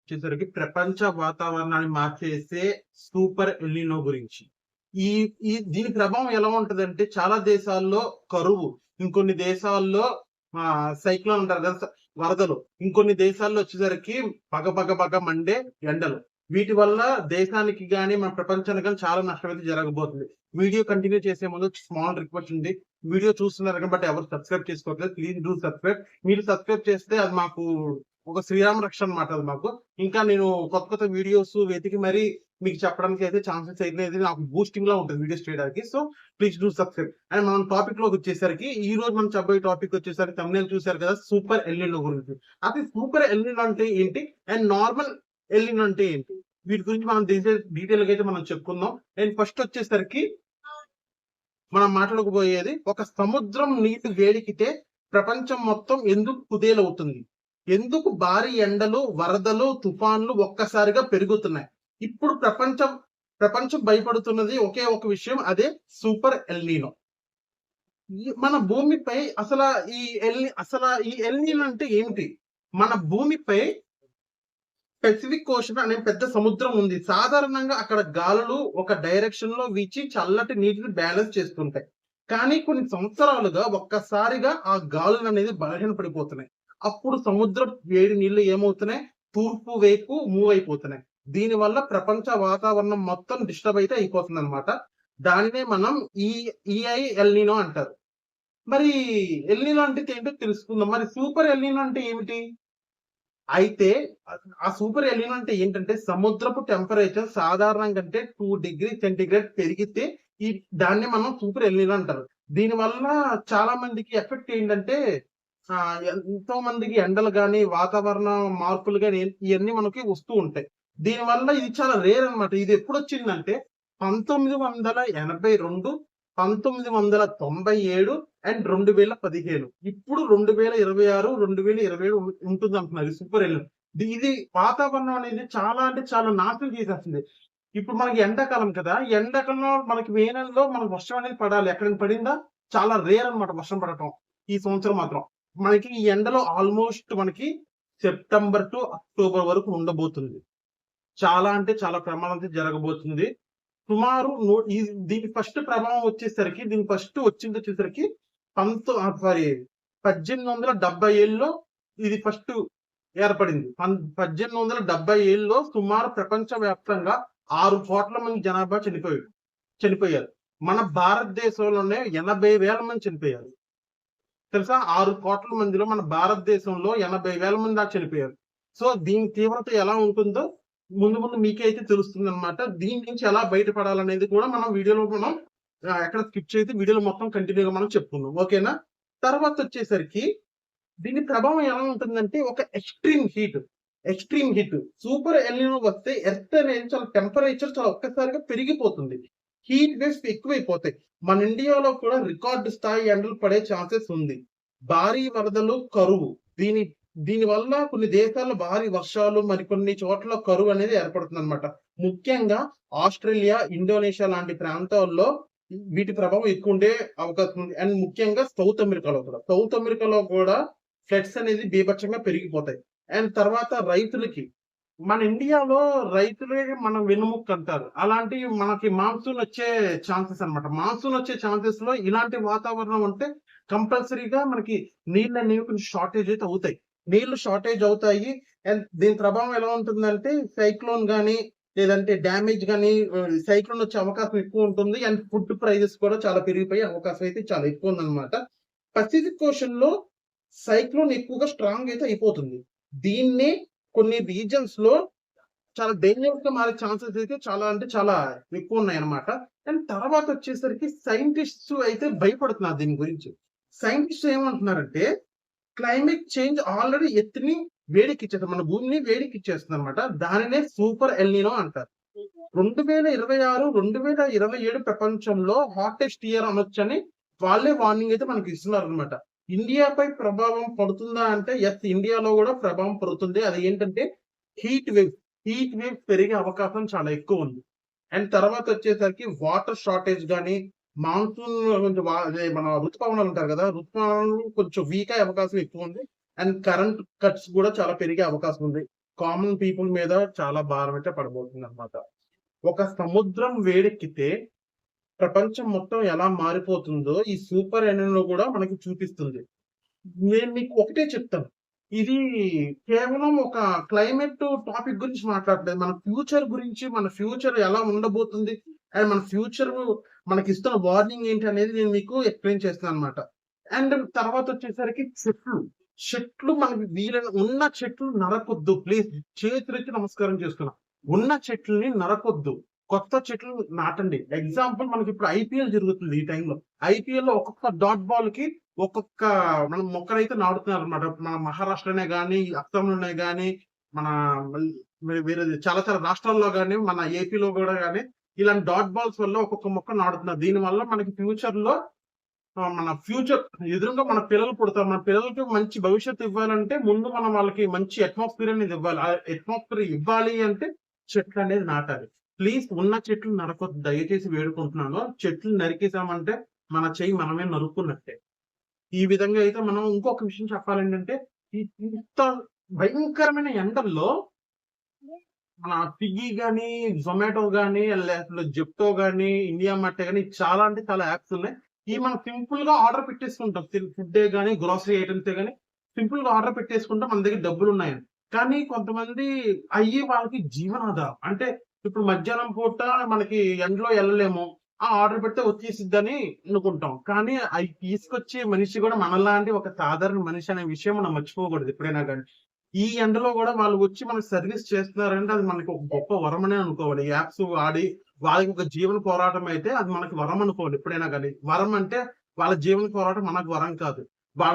వచ్చేసరికి ప్రపంచ వాతావరణాన్ని మార్చేసే సూపర్ ఎల్నినో గురించి. ఈ ఈ దీని ప్రభావం ఎలా ఉంటదంటే చాలా దేశాల్లో కరువు, ఇంకొన్ని దేశాల్లో సైక్లోన్ అంటారు కదా! వరదలు, ఇంకొన్ని దేశాల్లో వచ్చేసరికి బగ మండే ఎండలు. వీటి వల్ల దేశానికి గాని, మన ప్రపంచానికి గాని చాలా నష్టమైతే జరగబోతుంది. వీడియో కంటిన్యూ చేసే ముందు స్మాల్ రిక్వెస్ట్ ఉంది. వీడియో చూస్తున్నారు కాబట్టి ఎవరు సబ్స్క్రైబ్ చేసుకోవట్లేదు. Please do subscribe. మీరు సబ్స్క్రైబ్ చేస్తే అది మాకు ఒక శ్రీరామ రక్ష అనమాట అది మాకు. ఇంకా నేను కొత్త వీడియోస్ వెతికి మరి మీకు చెప్పడానికి అయితే ఛాన్సెస్ అయితే నాకు బూస్టింగ్ లా ఉంటుంది వీడియోస్ చేయడానికి. So please do subscribe. And మనం టాపిక్ లోకి వచ్చేసరికి ఈ రోజు మనం చెప్పబోయే టాపిక్ వచ్చేసరికి తమిళ చూసారు కదా, సూపర్ ఎల్నినో గురించి. అది సూపర్ ఎల్నినో అంటే ఏంటి అండ్ నార్మల్ ఎల్నినో అంటే ఏంటి, వీటి గురించి మనం డీటెయిల్ గా అయితే మనం చెప్పుకుందాం. అండ్ ఫస్ట్ వచ్చేసరికి మనం మాట్లాడకపోయేది, ఒక సముద్రం నీటి వేడికితే ప్రపంచం మొత్తం ఎందుకు కుదేలవుతుంది, ఎందుకు భారీ ఎండలు, వరదలు, తుఫాన్లు ఒక్కసారిగా పెరుగుతున్నాయి. ఇప్పుడు ప్రపంచం భయపడుతున్నది ఒకే ఒక విషయం, అదే సూపర్ ఎల్నినో. మన భూమిపై ఈ ఎల్నినో అంటే ఏంటి? మన భూమిపై పెసిఫిక్ ఓషన్ అనే పెద్ద సముద్రం ఉంది. సాధారణంగా అక్కడ గాలులు ఒక డైరెక్షన్ లో వీచి చల్లటి నీటిని బ్యాలెన్స్ చేస్తుంటాయి. కానీ కొన్ని సంవత్సరాలుగా ఒక్కసారిగా ఆ గాలులు అనేది బలహీన పడిపోతున్నాయి. అప్పుడు సముద్రం వేడి నీళ్లు ఏమవుతున్నాయి, తూర్పు వైపు మూవ్ అయిపోతున్నాయి. దీని వల్ల ప్రపంచ వాతావరణం మొత్తం డిస్టర్బ్ అయితే అయిపోతుంది అనమాట. దానినే మనం ఈఐ ఎల్నినో అంటారు. మరి ఎల్నినో అంటే ఏంటో తెలుసుకుందాం. మరి సూపర్ ఎల్నినో అంటే ఏమిటి? అయితే ఆ సూపర్ ఎల్నినో అంటే ఏంటంటే, సముద్రపు టెంపరేచర్ సాధారణం కంటే 2 డిగ్రీ సెంటీగ్రేడ్ పెరిగితే దాన్ని మనం సూపర్ ఎల్నినో అంటారు. దీని వల్ల చాలా మందికి ఎఫెక్ట్ ఏంటంటే, ఎంతో మందికి ఎండలు గాని, వాతావరణ మార్పులు గాని ఇవన్నీ మనకి వస్తూ ఉంటాయి. దీని వల్ల ఇది చాలా రేర్ అనమాట. ఇది ఎప్పుడు వచ్చిందంటే 1982, 1997 అండ్ 2015. ఇప్పుడు 2026, 2027 ఉంటుంది అంటున్నారు సూపర్ ఎల్నినో. ఇది వాతావరణం అనేది చాలా అంటే చాలా నాశనం చేసేస్తుంది. ఇప్పుడు మనకి ఎండాకాలం కదా, ఎండాకాలంలో మనకి మే నెలలో మనకు వర్షం అనేది పడాలి. ఎక్కడైనా పడిందా? చాలా రేర్ అనమాట వర్షం పడటం ఈ సంవత్సరం మాత్రం. మనకి ఈ ఎండలో ఆల్మోస్ట్ మనకి సెప్టెంబర్ టు అక్టోబర్ వరకు ఉండబోతుంది. చాలా అంటే చాలా ప్రమాదం జరగబోతుంది. సుమారు దీని ఫస్ట్ ప్రభావం వచ్చేసరికి, దీని ఫస్ట్ వచ్చింది వచ్చేసరికి 1877లో ఇది ఫస్ట్ ఏర్పడింది. 1877లో సుమారు ప్రపంచ వ్యాప్తంగా 6 కోట్ల మంది జనాభా చనిపోయారు. మన భారతదేశంలోనే 80,000 మంది చనిపోయారు. తెలుసా? 6 కోట్ల మందిలో మన భారతదేశంలో 80,000 మంది దాకా చనిపోయారు. సో దీని తీవ్రత ఎలా ఉంటుందో ముందు మీకే అయితే తెలుస్తుంది అనమాట. దీని నుంచి ఎలా బయటపడాలనేది కూడా మనం వీడియోలో ఎక్కడ స్కిప్ చేసి వీడియోలో మొత్తం కంటిన్యూగా మనం చెప్పుకుందాం. ఓకేనా? తర్వాత వచ్చేసరికి దీని ప్రభావం ఎలా ఉంటుందంటే, ఒక ఎక్స్ట్రీమ్ హీట్ సూపర్ ఎల్నినో వస్తే ఎర్త్ అనేది చాలా టెంపరేచర్ చాలా ఒక్కసారిగా పెరిగిపోతుంది. హీట్ వేవ్స్ ఎక్కువైపోతాయి. మన ఇండియాలో కూడా రికార్డు స్థాయి ఎండలు పడే ఛాన్సెస్ ఉంది. భారీ వరదలు, కరువు. దీని వల్ల కొన్ని దేశాల్లో భారీ వర్షాలు, మరికొన్ని చోట్ల కరువు అనేది ఏర్పడుతుంది అనమాట. ముఖ్యంగా ఆస్ట్రేలియా, ఇండోనేషియా లాంటి ప్రాంతాల్లో వీటి ప్రభావం ఎక్కువ ఉండే అవకాశం ఉంది. అండ్ ముఖ్యంగా సౌత్ అమెరికాలో కూడా ఫ్లడ్స్ అనేది బీభత్సంగా పెరిగిపోతాయి. అండ్ తర్వాత రైతులకి, మన ఇండియాలో రైతులే మనం వెన్నుముక్క అంటారు. అలాంటి మనకి మాన్సూన్ వచ్చే ఛాన్సెస్ అనమాట. మాన్సూన్ వచ్చే ఛాన్సెస్ లో ఇలాంటి వాతావరణం అంటే కంపల్సరీగా మనకి నీళ్ళు అనేవి కొంచెం షార్టేజ్ అయితే అవుతాయి. నీళ్లు షార్టేజ్ అవుతాయి. అండ్ దీని ప్రభావం ఎలా ఉంటుందంటే, సైక్లోన్ గానీ లేదంటే డ్యామేజ్ గానీ, సైక్లోన్ వచ్చే అవకాశం ఎక్కువ ఉంటుంది. అండ్ ఫుడ్ ప్రైజెస్ కూడా చాలా పెరిగిపోయే అవకాశం అయితే చాలా ఎక్కువ ఉందన్నమాట. పసిఫిక్ ఓషన్ లో సైక్లోన్ ఎక్కువగా స్ట్రాంగ్ అయితే అయిపోతుంది. దీన్ని కొన్ని రీజన్స్ లో చాలా డేంజరస్ గా మారే ఛాన్సెస్ అయితే చాలా అంటే చాలా ఎక్కువ ఉన్నాయి అనమాట. అండ్ తర్వాత వచ్చేసరికి సైంటిస్ట్స్ అయితే భయపడుతున్నారు దీని గురించి. సైంటిస్ట్ ఏమంటున్నారంటే, క్లైమేట్ చేంజ్ ఆల్రెడీ ఎత్తుని వేడికిచ్చేస్తుంది, మన భూమిని వేడికిచ్చేస్తుంది అనమాట. దానినే సూపర్ ఎల్నినో అంటారు. 2026, 2027 ప్రపంచంలో హాటెస్ట్ ఇయర్ అనొచ్చని వాళ్ళే వార్నింగ్ అయితే మనకి ఇస్తున్నారు అనమాట. ఇండియాపై ప్రభావం పడుతుందా అంటే ఎస్, ఇండియాలో కూడా ప్రభావం పడుతుంది. అది ఏంటంటే హీట్ వేవ్ పెరిగే అవకాశం చాలా ఎక్కువ ఉంది. అండ్ తర్వాత వచ్చేసరికి వాటర్ షార్టేజ్ గానీ, మాన్సూన్ కొంచెం మన ఋతుపవనాలు ఉంటారు కదా, ఋతుపవనాలు కొంచెం వీక్ అయ్యే అవకాశం ఎక్కువ ఉంది. అండ్ కరెంట్ కట్స్ కూడా చాలా పెరిగే అవకాశం ఉంది. కామన్ పీపుల్ మీద చాలా భారం అయితే పడబోతుంది అనమాట. ఒక సముద్రం వేడెక్కితే ప్రపంచం మొత్తం ఎలా మారిపోతుందో ఈ సూపర్ ఎనిమో కూడా మనకి చూపిస్తుంది. నేను మీకు ఒకటే చెప్తాను. ఇది కేవలం ఒక క్లైమేట్ టాపిక్ గురించి మాట్లాడట్లేదు. మన ఫ్యూచర్ గురించి, మన ఫ్యూచర్ ఎలా ఉండబోతుంది అండ్ మన ఫ్యూచర్ మనకిస్తున్న వార్నింగ్ ఏంటి అనేది నేను మీకు ఎక్స్‌ప్లెయిన్ చేస్తానన్నమాట. అండ్ తర్వాతొచ్చేసరికి చెట్లు మనకి ఉన్న చెట్లు నరకొద్దు. ప్లీజ్ చేతులెత్తి నమస్కారం చేస్తున్నా. ఉన్న చెట్లని నరకొద్దు. కొత్త చెట్లు నాటండి. ఎగ్జాంపుల్ మనకిప్పుడు ఐపీఎల్ జరుగుతుంది ఈ టైంలో. ఐపీఎల్‌లో ఒక్కొక్క డాట్ బాల్‌కి ఒక్కొక్క మనం మొక్కలైతే నాటుతున్నారన్నమాట. మన మహారాష్ట్రనే గాని, అస్సాంలోనే గాని, మన వేరే చాలా చాలా రాష్ట్రాల్లో గాని, మన ఏపీలో గూడా గాని ఇలాంటి డాట్ బాల్స్ వల్ల ఒక్కొక్క మొక్క నాటుతున్నారు. దీనివల్ల మనకి ఫ్యూచర్‌లో మన ఫ్యూచర్ ఎదురుంగా మన పిల్లలు పుడతారు. మన పిల్లలకి మంచి భవిష్యత్తు ఇవ్వాలంటే ముందు మనం వాళ్ళకి మంచి అట్మాస్ఫియర్ అనేది ఇవ్వాలి. ఆ అట్మాస్ఫియర్ ఇవ్వాలి అంటే చెట్లనేది నాటాలి. ప్లీజ్ ఉన్న చెట్లు నరకొద్దు. దయచేసి వేడుకుంటున్నాను. చెట్లు నరికేసామంటే మన చెయ్యి మనమే నరుక్కున్నట్టే. ఈ విధంగా అయితే మనం ఇంకొక విషయం చెప్పాలేంటంటే ఇంత భయంకరమైన ఎండల్లో మన స్విగ్గీ గాని, జొమాటో గాని, లేకపోతే జెప్టో గాని, ఇండియా మార్ట్ గాని చాలా అంటే చాలా యాప్స్ ఉన్నాయి. ఇవి మనం సింపుల్ గా ఆర్డర్ పెట్టేసుకుంటాం. ఫుడ్డే గాని, గ్రోసరీ ఐటమ్సే గాని సింపుల్ గా ఆర్డర్ పెట్టేసుకుంటాం. మన దగ్గర డబ్బులున్నాయని. కానీ కొంతమంది వాళ్ళకి జీవనాధారం. అంటే ఇప్పుడు మధ్యాహ్నం పూట మనకి ఎండలో ఎళ్ళలేము. ఆర్డర్ పెడితే వచ్చేసిద్దని అనుకుంటాం. కానీ అయి తీసుకొచ్చే మనిషి కూడా మనలాంటి ఒక సాధారణ మనిషి అనే విషయం మనం మర్చిపోకూడదు ఎప్పుడైనా గాని. ఈ ఎండలో గూడా వాళ్ళు వచ్చి మనకు సర్వీస్ చేస్తున్నారంటే అది మనకి ఒక గొప్ప వరమనే అనుకోవాలి. ఈ యాప్స్ వాడి వాళ్ళకి ఒక జీవన పోరాటం అయితే అది మనకి వరం అనుకోవాలి ఎప్పుడైనా గాని. వరం అంటే వాళ్ళ జీవన పోరాటం మనకు వరం కాదు.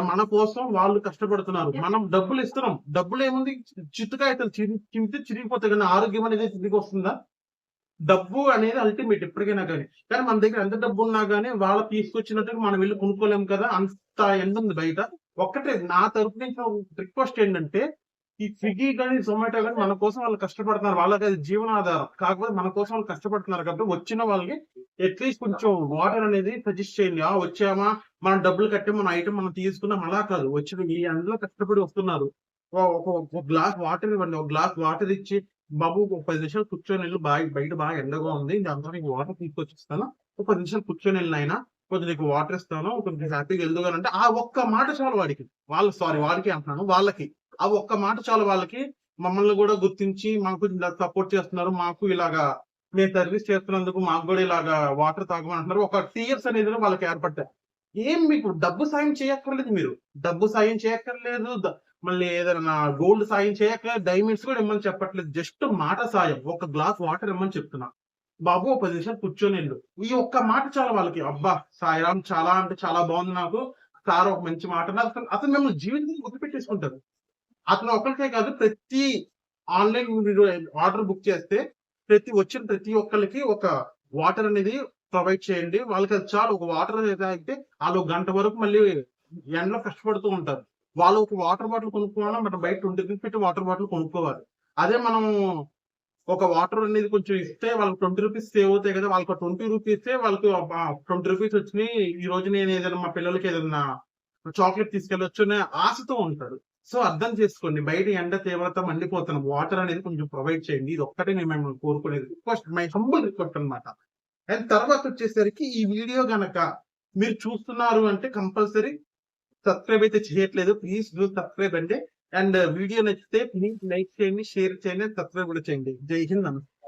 మన కోసం వాళ్ళు కష్టపడుతున్నారు. మనం డబ్బులిస్తున్నాం. డబ్బులేముంది చిత్తుకాయతలు చింపితే చిరిగిపోతాయి గానీ ఆరోగ్యం అనేది తిరిగొస్తుందా? డబ్బు అనేది అల్టిమేట్ ఎప్పటికైనా గాని. కానీ మన దగ్గర ఎంత డబ్బున్నా గాని వాళ్ళు తీసుకొచ్చినట్టుగా మనం వెళ్లి కొనుక్కోలేము కదా! అంత ఎండుంది బయట. ఒక్కటే నా తరపు నుంచి రిక్వెస్ట్ ఏంటంటే, ఈ స్విగ్గీ గాని, జొమాటో గాని మన కోసం వాళ్ళు కష్టపడుతున్నారు. వాళ్ళకది జీవనాధారం. కాకపోతే మన కోసం వాళ్ళు కష్టపడుతున్నారు కాబట్టి వచ్చిన వాళ్ళకి అట్‌లీస్ట్ కొంచెం వాటర్ అనేది సజెస్ట్ చేయండి. వచ్చామా మనం డబ్బులు కట్టాము, మన ఐటెమ్ మనం తీసుకున్నాం అలా కాదు. వచ్చిన ఈ ఎండలో కష్టపడి వస్తున్నారు. ఒక గ్లాస్ వాటర్ ఇవ్వండి. ఒక గ్లాస్ వాటర్ ఇచ్చి బాబు ఒక 10 నిమిషాలు కూర్చొనెళ్ళు బయట బాగా ఎండగా ఉంది. దాంతో నీకు వాటర్ తీసుకొచ్చిస్తాను. ఒక 10 నిమిషాలు కూర్చొనెళ్ళు నాయనా. కొంచెం నీకు వాటర్ ఇస్తాను. కొంచెం హ్యాపీగా ఎళ్దుగానంటే ఆ ఒక్క మాట చాలు వాడికి. వాడికి అంటున్నాను. వాళ్ళకి. ఆ ఒక్క మాట చాలు వాళ్ళకి. మమ్మల్ని గూడా గుర్తించి మాకు ఇలా సపోర్ట్ చేస్తున్నారు. మాకు ఇలాగా మేము సర్వీస్ చేస్తున్నందుకు మాకు గూడా ఇలాగా వాటర్ తాగమంటున్నారు. ఒక టీయర్స్ అనేది వాళ్ళకి ఏర్పడ్డాయి. మీకు డబ్బు సాయం చేయక్కర్లేదు మీరు. డబ్బు సాయం చేయక్కర్లేదు. మళ్ళీ ఏదైనా గోల్డ్ సాయం చేయక్కర్లేదు. డైమండ్స్ కూడా ఇమ్మని చెప్పట్లేదు. జస్ట్ మాట సాయం. ఒక గ్లాస్ వాటర్ ఇమ్మని చెప్తున్నా. బాబు ఒక 10 నిమిషాలు కూర్చొనెళ్ళు. ఈ ఒక్క మాట చాలు వాళ్ళకి. అబ్బా! సాయిరామ్ చాలా అంటే చాలా బాగుంది నాకు. సార్ ఒక మంచి మాట అన్నారు. అతను మిమ్మల్ని జీవితాంతం గుర్తుపెట్టేసుకుంటారు. అతను ఒక్కళ్ళకే కాదు ప్రతి ఆన్‌లైన్ మీరు ఆర్డర్ బుక్ చేస్తే వచ్చిన ప్రతి ఒక్కళ్ళకి ఒక వాటర్ అనేది ప్రొవైడ్ చేయండి. వాళ్ళకి అది చాలు. ఒక వాటర్ తాగితే ఆళ్ళు ఒక గంట వరకు మళ్ళీ ఎండలో కష్టపడుతూ ఉంటారు. వాళ్ళు ఒక వాటర్ బాటిల్ కొనుక్కోవాలన్నా మనం బయట 20 రూపీస్ పెట్టి వాటర్ బాటిల్ కొనుక్కోవాలి. అదే మనం ఒక వాటర్ అనేది కొంచెం ఇస్తే వాళ్ళకి 20 రూపీస్ సేవ్ అవుతాయి కదా! వాళ్ళకి 20 రూపీసే వాళ్ళకి 20 రూపీస్ వచ్చినియి. ఈ రోజు నేను ఏదైనా మా పిల్లలకి ఏదన్నా చాక్లేట్ తీసుకెళ్ళొచ్చు అనే ఆశతో ఉంటాడు. సో అర్థం చేసుకోండి. బయట ఎండ తీవ్రత మండిపోతున్నాం. వాటర్ అనేది కొంచెం ప్రొవైడ్ చేయండి. ఇది ఒక్కటే నేను మిమ్మల్ని కోరుకునేది. రిక్వెస్ట్ మై హంబుల్ రిక్వెస్ట్ అన్నమాట. అండ్ తర్వాతొచ్చేసరికి ఈ వీడియో గనక మీరు చూస్తున్నారు అంటే కంపల్సరీ సబ్స్క్రైబ్ అయితే చేయట్లేదు. ప్లీజ్ డూ సబ్స్క్రైబ్ అండి. అండ్ వీడియో నచ్చితే ప్లీజ్ లైక్ చేయండి, షేర్ చేయండి, సబ్స్క్రైబ్ కూడా చేయండి. జై హింద్. నమస్తే.